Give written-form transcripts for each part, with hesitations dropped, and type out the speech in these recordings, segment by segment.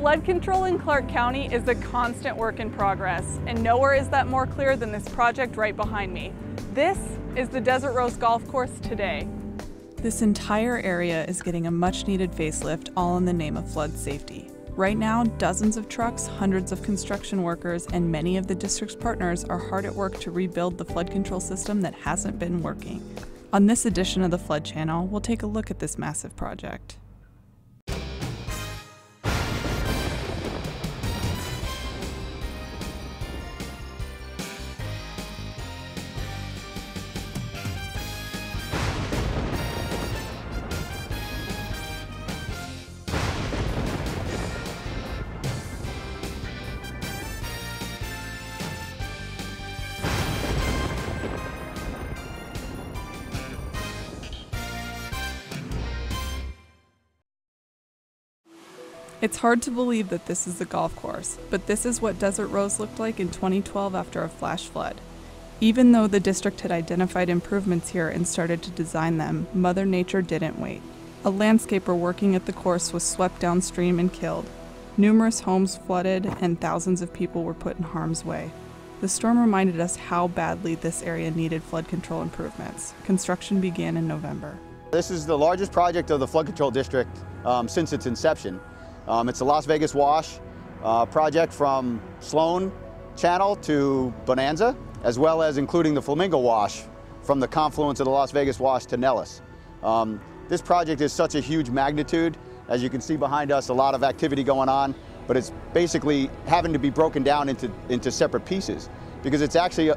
Flood control in Clark County is a constant work in progress, and nowhere is that more clear than this project right behind me. This is the Desert Rose Golf Course today. This entire area is getting a much-needed facelift, all in the name of flood safety. Right now, dozens of trucks, hundreds of construction workers, and many of the district's partners are hard at work to rebuild the flood control system that hasn't been working. On this edition of the Flood Channel, we'll take a look at this massive project. It's hard to believe that this is the golf course, but this is what Desert Rose looked like in 2012 after a flash flood. Even though the district had identified improvements here and started to design them, Mother Nature didn't wait. A landscaper working at the course was swept downstream and killed. Numerous homes flooded and thousands of people were put in harm's way. The storm reminded us how badly this area needed flood control improvements. Construction began in November. This is the largest project of the flood control district since its inception. It's the Las Vegas Wash project from Sloan Channel to Bonanza, as well as including the Flamingo Wash from the confluence of the Las Vegas Wash to Nellis. This project is such a huge magnitude. As you can see behind us, a lot of activity going on, but it's basically having to be broken down into separate pieces because it's actually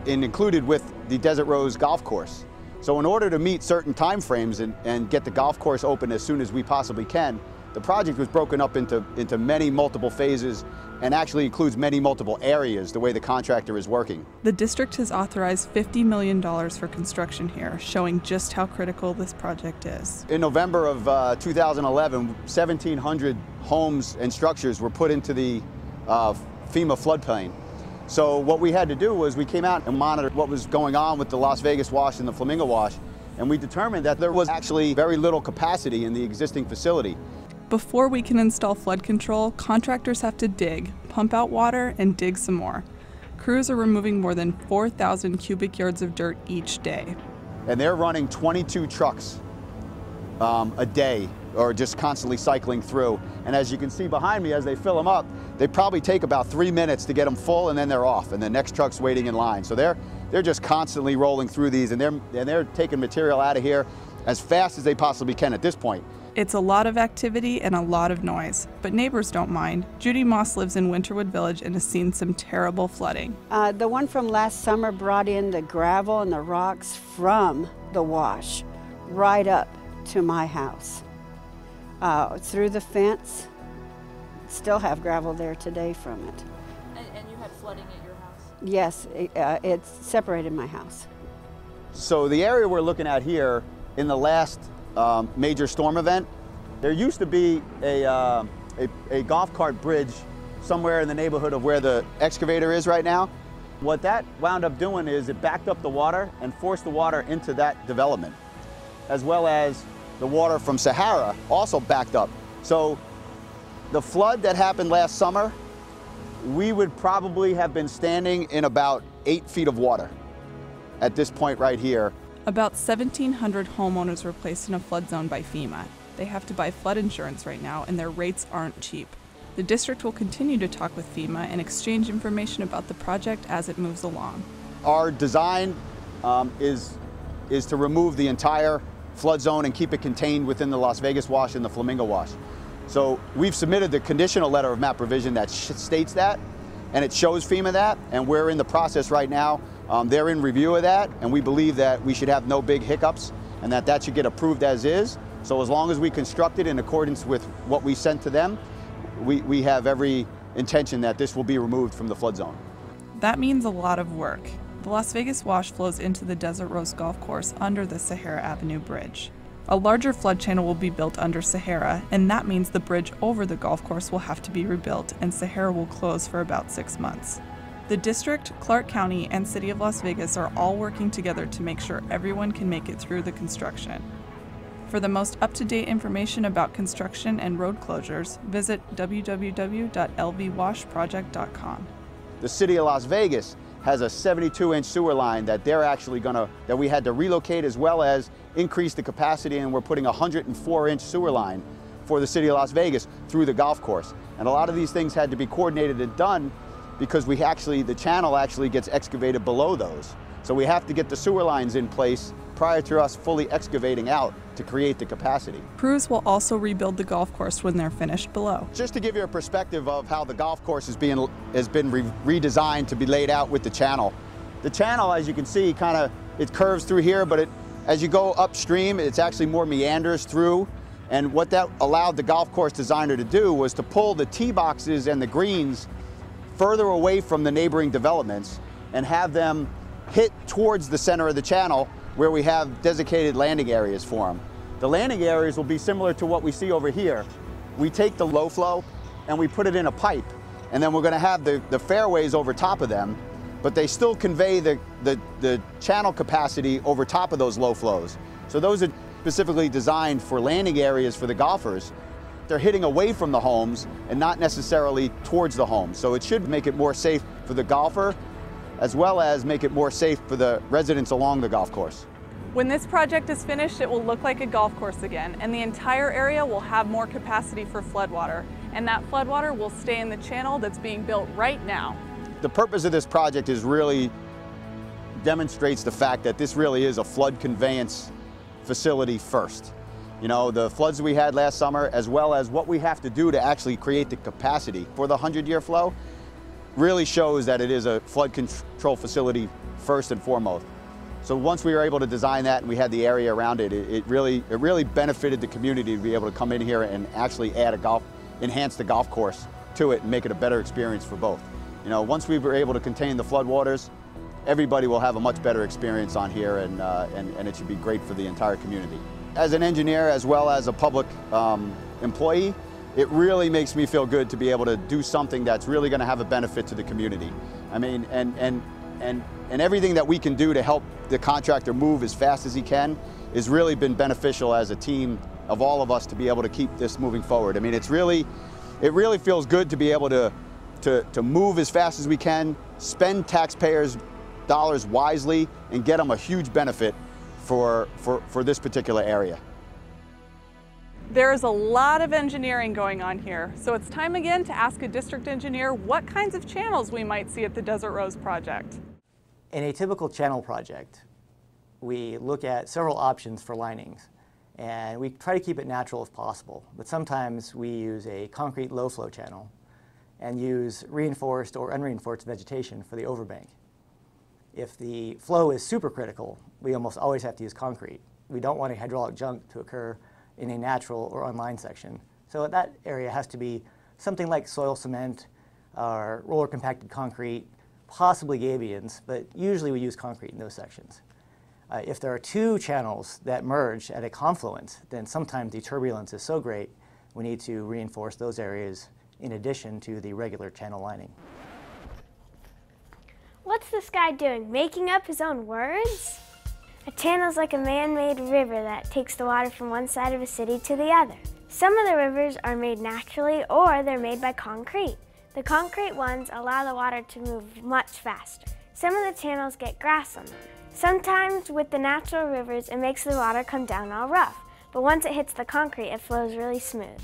included with the Desert Rose Golf Course. So in order to meet certain time frames and get the golf course open as soon as we possibly can, the project was broken up into many multiple phases and actually includes many multiple areas the way the contractor is working. The district has authorized $50 million for construction here, showing just how critical this project is. In November of 2011, 1,700 homes and structures were put into the FEMA floodplain. So what we had to do was we came out and monitored what was going on with the Las Vegas Wash and the Flamingo Wash, and we determined that there was actually very little capacity in the existing facility. Before we can install flood control, contractors have to dig, pump out water, and dig some more. Crews are removing more than 4,000 cubic yards of dirt each day. And they're running 22 trucks a day, or just constantly cycling through. And as you can see behind me, as they fill them up, they probably take about 3 minutes to get them full, and then they're off, and the next truck's waiting in line. So they're just constantly rolling through these, and they're taking material out of here as fast as they possibly can at this point. It's a lot of activity and a lot of noise, but neighbors don't mind. Judy Moss lives in Winterwood Village and has seen some terrible flooding. The one from last summer brought in the gravel and the rocks from the wash right up to my house. Through the fence, still have gravel there today from it. And you had flooding at your house? Yes, it separated my house. So the area we're looking at here, in the last major storm event, there used to be a golf cart bridge somewhere in the neighborhood of where the excavator is right now. What that wound up doing is it backed up the water and forced the water into that development, as well as the water from Sahara also backed up. So the flood that happened last summer, we would probably have been standing in about 8 feet of water at this point right here. About 1,700 homeowners were placed in a flood zone by FEMA. They have to buy flood insurance right now, and their rates aren't cheap. The district will continue to talk with FEMA and exchange information about the project as it moves along. Our design is to remove the entire flood zone and keep it contained within the Las Vegas Wash and the Flamingo Wash. So we've submitted the conditional letter of map revision that states that, and it shows FEMA that, and we're in the process right now. They're in review of that, and we believe that we should have no big hiccups and that should get approved as is. So as long as we construct it in accordance with what we sent to them, we have every intention that this will be removed from the flood zone. That means a lot of work. The Las Vegas Wash flows into the Desert Rose Golf Course under the Sahara Avenue Bridge. A larger flood channel will be built under Sahara, and that means the bridge over the golf course will have to be rebuilt, and Sahara will close for about 6 months. The district, Clark County, and City of Las Vegas are all working together to make sure everyone can make it through the construction. For the most up-to-date information about construction and road closures, visit www.lvwashproject.com. The City of Las Vegas has a 72-inch sewer line that that we had to relocate, as well as increase the capacity, and we're putting a 104-inch sewer line for the City of Las Vegas through the golf course. And a lot of these things had to be coordinated and done because the channel actually gets excavated below those. So we have to get the sewer lines in place prior to us fully excavating out to create the capacity. Crews will also rebuild the golf course when they're finished below. Just to give you a perspective of how the golf course has been redesigned to be laid out with the channel. The channel, as you can see, it curves through here, but as you go upstream, it's actually more meanders through. And what that allowed the golf course designer to do was to pull the tee boxes and the greens further away from the neighboring developments and have them hit towards the center of the channel, where we have designated landing areas for them. The landing areas will be similar to what we see over here. We take the low flow and we put it in a pipe, and then we're going to have the fairways over top of them, but they still convey the channel capacity over top of those low flows. So those are specifically designed for landing areas for the golfers. They're hitting away from the homes and not necessarily towards the homes. So it should make it more safe for the golfer, as well as make it more safe for the residents along the golf course. When this project is finished, it will look like a golf course again, and the entire area will have more capacity for floodwater. And that floodwater will stay in the channel that's being built right now. The purpose of this project is really demonstrates the fact that this really is a flood conveyance facility first. You know, the floods we had last summer, as well as what we have to do to actually create the capacity for the 100-year flow, really shows that it is a flood control facility first and foremost. So once we were able to design that and we had the area around it, it really benefited the community to be able to come in here and actually enhance the golf course to it and make it a better experience for both. You know, once we were able to contain the floodwaters, everybody will have a much better experience on here, and it should be great for the entire community. As an engineer, as well as a public employee, it really makes me feel good to be able to do something that's really going to have a benefit to the community. I mean, and everything that we can do to help the contractor move as fast as he can has really been beneficial as a team of all of us to be able to keep this moving forward. I mean, it really feels good to be able to move as fast as we can, spend taxpayers' dollars wisely, and get them a huge benefit for this particular area. There is a lot of engineering going on here, so it's time again to ask a district engineer what kinds of channels we might see at the Desert Rose project. In a typical channel project, we look at several options for linings, and we try to keep it natural if possible. But sometimes we use a concrete low-flow channel and use reinforced or unreinforced vegetation for the overbank. If the flow is supercritical, we almost always have to use concrete. We don't want a hydraulic jump to occur in a natural or unlined section. So that area has to be something like soil cement or roller compacted concrete, possibly gabions, but usually we use concrete in those sections. If there are two channels that merge at a confluence, then sometimes the turbulence is so great we need to reinforce those areas in addition to the regular channel lining. What's this guy doing, making up his own words? A channel is like a man-made river that takes the water from one side of a city to the other. Some of the rivers are made naturally, or they're made by concrete. The concrete ones allow the water to move much faster. Some of the channels get grass on them. Sometimes with the natural rivers, it makes the water come down all rough, but once it hits the concrete, it flows really smooth.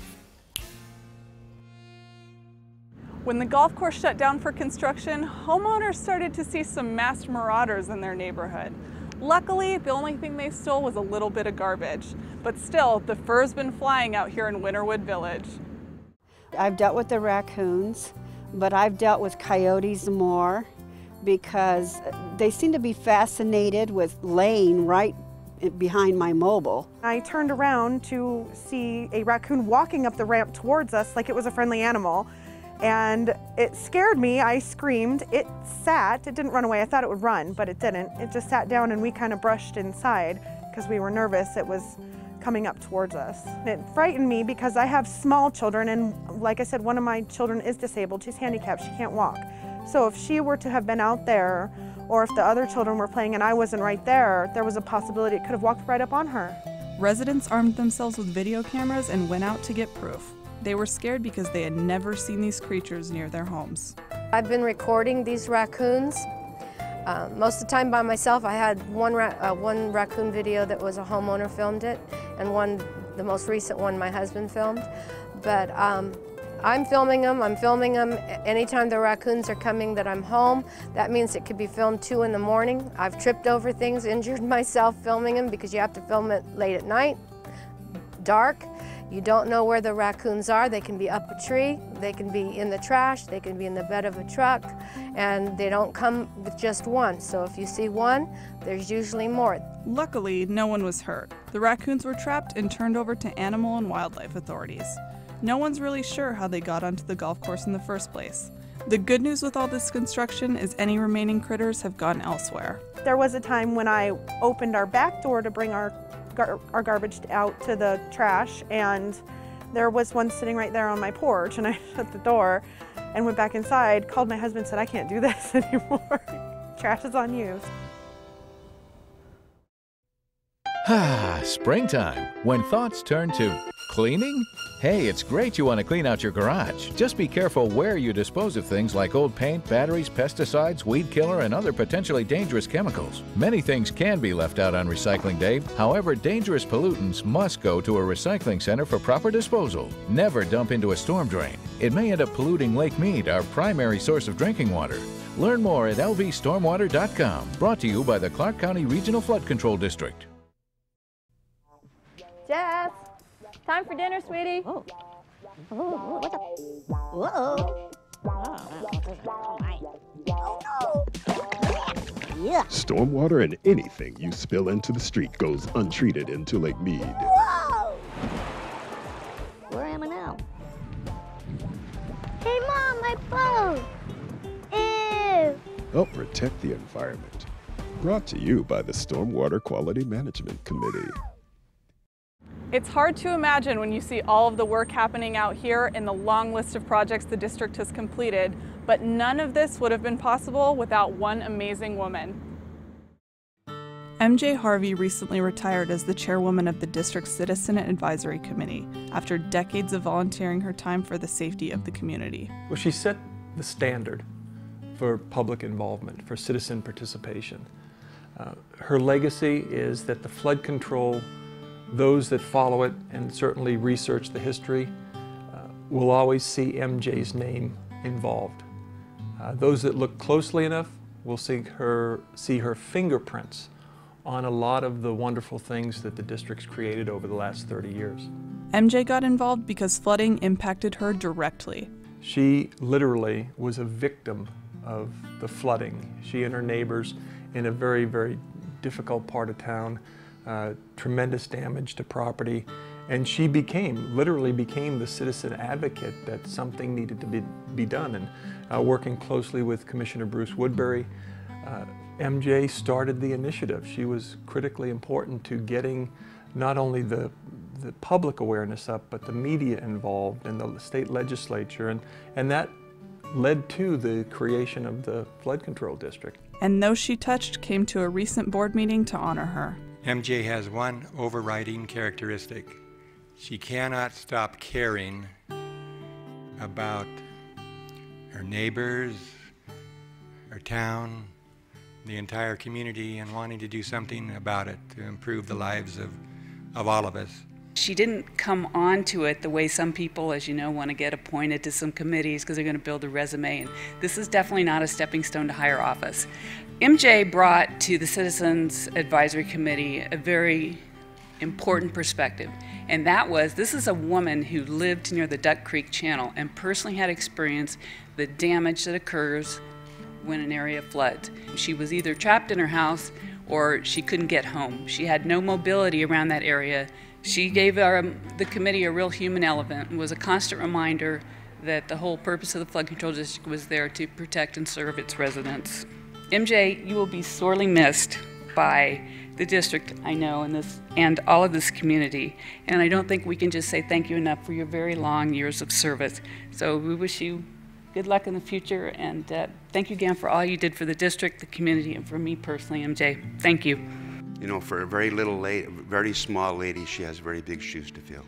When the golf course shut down for construction, homeowners started to see some masked marauders in their neighborhood. Luckily, the only thing they stole was a little bit of garbage, but still, the fur's been flying out here in Winterwood Village. I've dealt with the raccoons, but I've dealt with coyotes more because they seem to be fascinated with laying right behind my mobile. I turned around to see a raccoon walking up the ramp towards us like it was a friendly animal. And it scared me. I screamed. It sat. It didn't run away. I thought it would run, but it didn't. It just sat down and we kind of brushed inside because we were nervous. It was coming up towards us. It frightened me because I have small children, and like I said, one of my children is disabled. She's handicapped. She can't walk. So if she were to have been out there, or if the other children were playing and I wasn't right there, there was a possibility it could have walked right up on her. Residents armed themselves with video cameras and went out to get proof. They were scared because they had never seen these creatures near their homes. I've been recording these raccoons most of the time by myself. I had one raccoon video that was a homeowner filmed it, and the most recent one my husband filmed. But I'm filming them. Anytime the raccoons are coming that I'm home. That means it could be filmed 2 in the morning. I've tripped over things, injured myself filming them because you have to film it late at night, dark. You don't know where the raccoons are. They can be up a tree, they can be in the trash, they can be in the bed of a truck, and they don't come with just one. So if you see one, there's usually more. Luckily, no one was hurt. The raccoons were trapped and turned over to animal and wildlife authorities. No one's really sure how they got onto the golf course in the first place. The good news with all this construction is any remaining critters have gone elsewhere. There was a time when I opened our back door to bring our garbage out to the trash, and there was one sitting right there on my porch, and I shut the door and went back inside, called my husband, said, I can't do this anymore. Trash is on you. Springtime, when thoughts turn to cleaning? Hey, it's great you want to clean out your garage. Just be careful where you dispose of things like old paint, batteries, pesticides, weed killer, and other potentially dangerous chemicals. Many things can be left out on recycling day. However, dangerous pollutants must go to a recycling center for proper disposal. Never dump into a storm drain. It may end up polluting Lake Mead, our primary source of drinking water. Learn more at lvstormwater.com. Brought to you by the Clark County Regional Flood Control District. Jess, time for dinner, sweetie. Oh. Oh, what's up? Whoa. Oh, no. Yeah. Stormwater and anything you spill into the street goes untreated into Lake Mead. Whoa! Where am I now? Hey, Mom, my boat! Ew! Help protect the environment. Brought to you by the Stormwater Quality Management Committee. It's hard to imagine when you see all of the work happening out here and the long list of projects the district has completed, but none of this would have been possible without one amazing woman. MJ Harvey recently retired as the chairwoman of the district's Citizen Advisory Committee after decades of volunteering her time for the safety of the community. Well, she set the standard for public involvement, for citizen participation. Her legacy is that the flood control, those that follow it and certainly research the history will always see MJ's name involved. Those that look closely enough will see her fingerprints on a lot of the wonderful things that the district's created over the last 30 years. MJ got involved because flooding impacted her directly. She literally was a victim of the flooding. She and her neighbors in a very, very difficult part of town. Tremendous damage to property, and she literally became the citizen advocate that something needed to be done. And working closely with Commissioner Bruce Woodbury, MJ started the initiative. She was critically important to getting not only the public awareness up, but the media involved and the state legislature, and that led to the creation of the Flood Control District. And those she touched came to a recent board meeting to honor her. MJ has one overriding characteristic. She cannot stop caring about her neighbors, her town, the entire community, and wanting to do something about it to improve the lives of all of us. She didn't come onto it the way some people, as you know, want to get appointed to some committees because they're going to build a resume, and this is definitely not a stepping stone to higher office. MJ brought to the Citizens Advisory Committee a very important perspective, and that was this is a woman who lived near the Duck Creek Channel and personally had experienced the damage that occurs when an area floods. She was either trapped in her house or she couldn't get home. She had no mobility around that area. She gave the committee a real human element and was a constant reminder that the whole purpose of the Flood Control District was there to protect and serve its residents. MJ, you will be sorely missed by the district, I know, and all of this community. And I don't think we can just say thank you enough for your very long years of service. So we wish you good luck in the future, and thank you again for all you did for the district, the community, and for me personally, MJ. Thank you. You know, for a very little lady, very small lady, she has very big shoes to fill.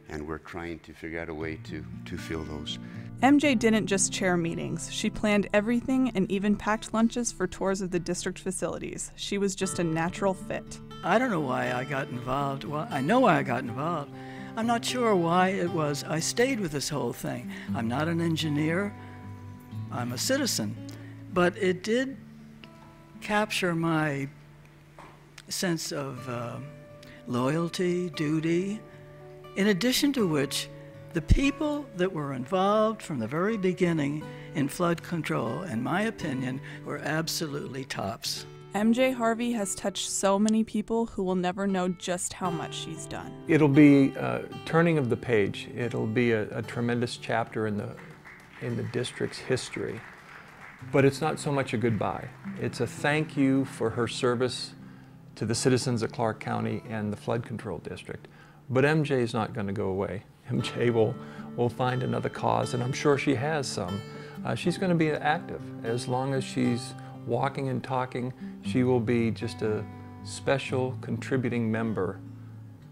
And we're trying to figure out a way to fill those. MJ didn't just chair meetings. She planned everything and even packed lunches for tours of the district facilities. She was just a natural fit. I don't know why I got involved. Well, I know why I got involved. I'm not sure why it was I stayed with this whole thing. I'm not an engineer. I'm a citizen. But it did capture my sense of loyalty, duty, in addition to which the people that were involved from the very beginning in flood control, in my opinion, were absolutely tops. MJ Harvey has touched so many people who will never know just how much she's done. It'll be a turning of the page. It'll be a tremendous chapter in the district's history. But it's not so much a goodbye. It's a thank you for her service to the citizens of Clark County and the flood control district. But MJ is not going to go away. MJ will find another cause, and I'm sure she has some. She's going to be active. As long as she's walking and talking, she will be just a special contributing member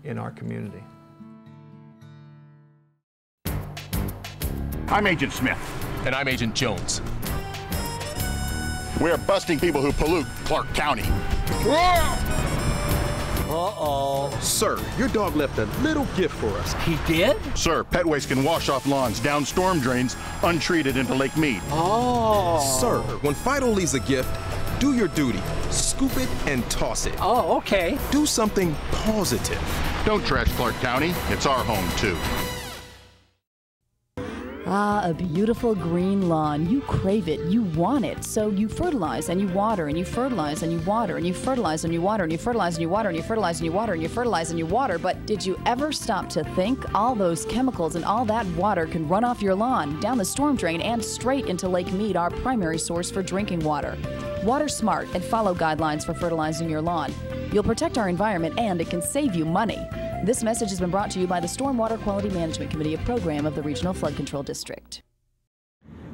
in our community. I'm Agent Smith. And I'm Agent Jones. We're busting people who pollute Clark County. Uh-oh. Sir, your dog left a little gift for us. He did? Sir, pet waste can wash off lawns down storm drains untreated into Lake Mead. Oh. Sir, when Fido leaves a gift, do your duty. Scoop it and toss it. Oh, okay. Do something positive. Don't trash Clark County. It's our home, too. Ah, a beautiful green lawn. You crave it, you want it, so you fertilize and you water and you fertilize and you water and you fertilize and you water and you fertilize and you water and you fertilize and you water and you fertilize and you water. But did you ever stop to think all those chemicals and all that water can run off your lawn, down the storm drain, and straight into Lake Mead, our primary source for drinking water? Water smart and follow guidelines for fertilizing your lawn. You'll protect our environment and it can save you money. This message has been brought to you by the Stormwater Quality Management Committee, a program of the Regional Flood Control District.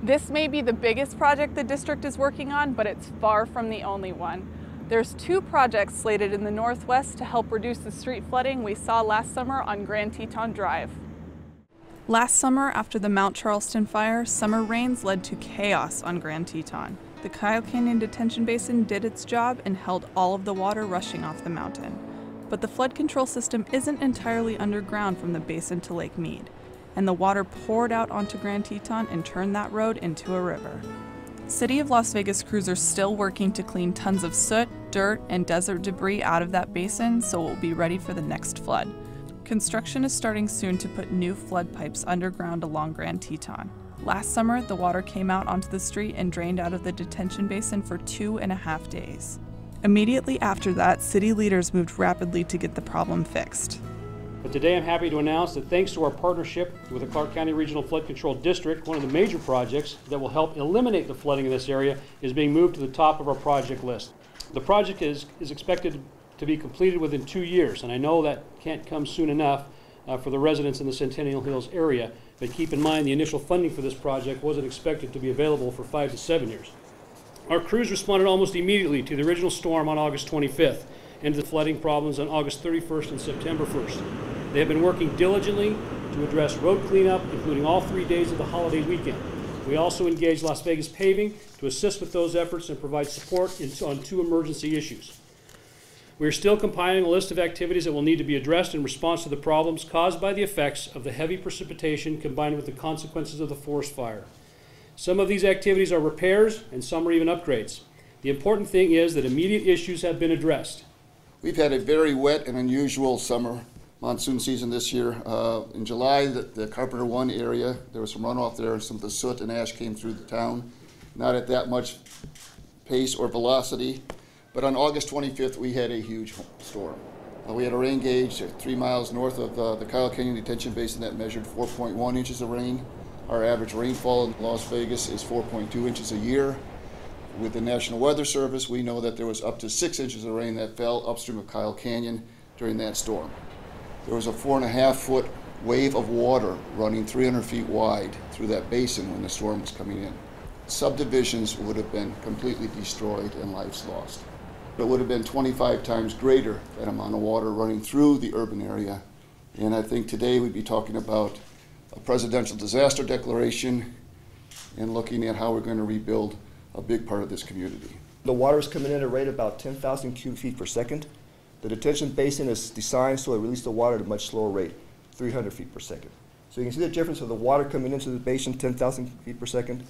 This may be the biggest project the district is working on, but it's far from the only one. There's 2 projects slated in the Northwest to help reduce the street flooding we saw last summer on Grand Teton Drive. Last summer, after the Mount Charleston fire, summer rains led to chaos on Grand Teton. The Kyle Canyon Detention Basin did its job and held all of the water rushing off the mountain. But the flood control system isn't entirely underground from the basin to Lake Mead, and the water poured out onto Grand Teton and turned that road into a river. City of Las Vegas crews are still working to clean tons of soot, dirt, and desert debris out of that basin so it will be ready for the next flood. Construction is starting soon to put new flood pipes underground along Grand Teton. Last summer, the water came out onto the street and drained out of the detention basin for 2.5 days. Immediately after that, city leaders moved rapidly to get the problem fixed. But today I'm happy to announce that thanks to our partnership with the Clark County Regional Flood Control District, one of the major projects that will help eliminate the flooding in this area is being moved to the top of our project list. The project is expected to be completed within 2 years, and I know that can't come soon enough for the residents in the Centennial Hills area, but keep in mind the initial funding for this project wasn't expected to be available for 5 to 7 years. Our crews responded almost immediately to the original storm on August 25th and to the flooding problems on August 31st and September 1st. They have been working diligently to address road cleanup, including all 3 days of the holiday weekend. We also engaged Las Vegas Paving to assist with those efforts and provide support on 2 emergency issues. We are still compiling a list of activities that will need to be addressed in response to the problems caused by the effects of the heavy precipitation combined with the consequences of the forest fire. Some of these activities are repairs and some are even upgrades. The important thing is that immediate issues have been addressed. We've had a very wet and unusual summer monsoon season this year. In July, the Carpenter 1 area, there was some runoff there and some of the soot and ash came through the town. Not at that much pace or velocity, but on August 25th, we had a huge storm. We had a rain gauge 3 miles north of the Kyle Canyon Detention Basin that measured 4.1 inches of rain. Our average rainfall in Las Vegas is 4.2 inches a year. With the National Weather Service, we know that there was up to 6 inches of rain that fell upstream of Kyle Canyon during that storm. There was a 4.5-foot wave of water running 300 feet wide through that basin when the storm was coming in. Subdivisions would have been completely destroyed and lives lost. It would have been 25 times greater, that amount of water running through the urban area. And I think today we'd be talking about a presidential disaster declaration and looking at how we're going to rebuild a big part of this community. The water is coming in at a rate of about 10,000 cubic feet per second. The detention basin is designed so it releases the water at a much slower rate, 300 feet per second. So you can see the difference of the water coming into the basin, 10,000 feet per second,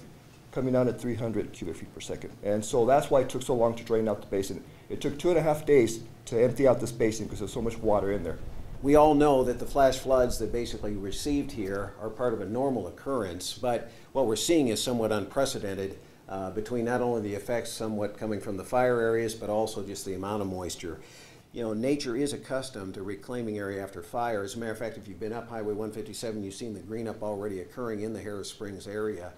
coming down at 300 cubic feet per second. And so that's why it took so long to drain out the basin. It took 2.5 days to empty out this basin because there's so much water in there. We all know that the flash floods that basically received here are part of a normal occurrence, but what we're seeing is somewhat unprecedented between not only the effects somewhat coming from the fire areas, but also just the amount of moisture. You know, nature is accustomed to reclaiming area after fire. As a matter of fact, if you've been up Highway 157, you've seen the green up already occurring in the Harris Springs area.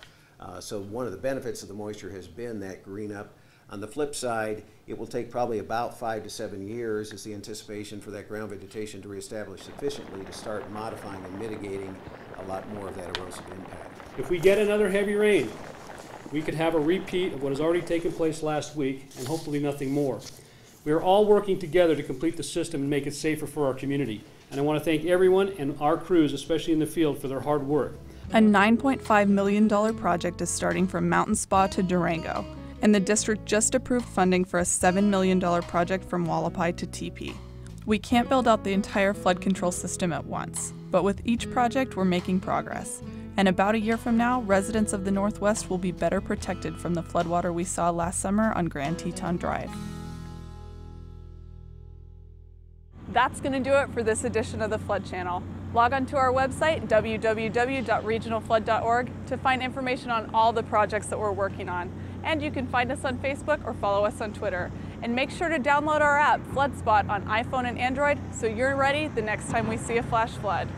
So one of the benefits of the moisture has been that green up. On the flip side, it will take probably about 5 to 7 years is the anticipation for that ground vegetation to reestablish sufficiently to start modifying and mitigating a lot more of that erosive impact. If we get another heavy rain, we could have a repeat of what has already taken place last week and hopefully nothing more. We are all working together to complete the system and make it safer for our community. And I want to thank everyone and our crews, especially in the field, for their hard work. A $9.5 million project is starting from Mountain Spa to Durango, and the district just approved funding for a $7 million project from Wallapai to TP. We can't build out the entire flood control system at once, but with each project we're making progress. And about a year from now, residents of the Northwest will be better protected from the floodwater we saw last summer on Grand Teton Drive. That's going to do it for this edition of the Flood Channel. Log on to our website, www.regionalflood.org, to find information on all the projects that we're working on. And you can find us on Facebook or follow us on Twitter. And make sure to download our app, FloodSpot, on iPhone and Android so you're ready the next time we see a flash flood.